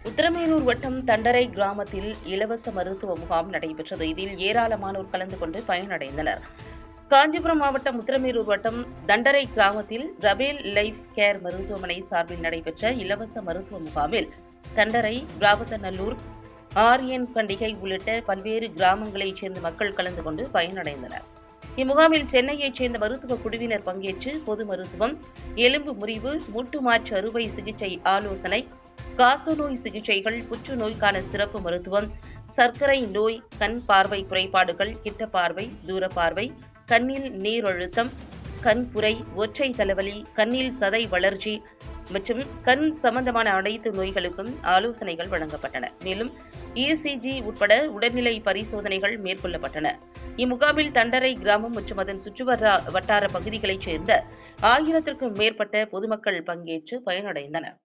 உத்திரமேரூர் வட்டம் தண்டரை கிராமத்தில் இலவச மருத்துவ முகாம் நடைபெற்றது. இதில் ஏராளமானோர் கலந்து கொண்டு பயனடைந்தனர். காஞ்சிபுரம் மாவட்டம் உத்திரமேரூர் வட்டம் தண்டரை கிராமத்தில் ரபேல் லைஃப் கேர் மருத்துவமனை சார்பில் நடைபெற்ற இலவச மருத்துவ முகாமில் தண்டரை, ராவத்தநல்லூர், ஆரியன் பண்டிகை உள்ளிட்ட பல்வேறு கிராமங்களைச் சேர்ந்த மக்கள் கலந்து கொண்டு பயனடைந்தனர். இம்முகாமில் சென்னையைச் சேர்ந்த மருத்துவ குழுவினர் பங்கேற்று பொது மருத்துவம், எலும்பு முறிவு, மூட்டு மாற்று அறுவை சிகிச்சை ஆலோசனை, காசநோய் சிகிச்சைகள், புற்றுநோய்க்கான சிறப்பு மருத்துவம், சர்க்கரை நோய், கண் பார்வை குறைபாடுகள், கிட்ட பார்வை, தூர பார்வை, கண்ணில் நீரழுத்தம், கண்புரை, ஒற்றை தலைவலி, கண்ணில் சதை வளர்ச்சி மற்றும் கண் சம்பந்தமான அனைத்து நோய்களுக்கும் ஆலோசனைகள் வழங்கப்பட்டன. மேலும் இசிஜி உட்பட உடல்நிலை பரிசோதனைகள் மேற்கொள்ளப்பட்டன. இம்முகாமில் தண்டரை கிராமம் மற்றும் அதன் சுற்றுவட்டார பகுதிகளைச் சேர்ந்த 1000க்கும் மேற்பட்ட பொதுமக்கள் பங்கேற்று பயனடைந்தனர்.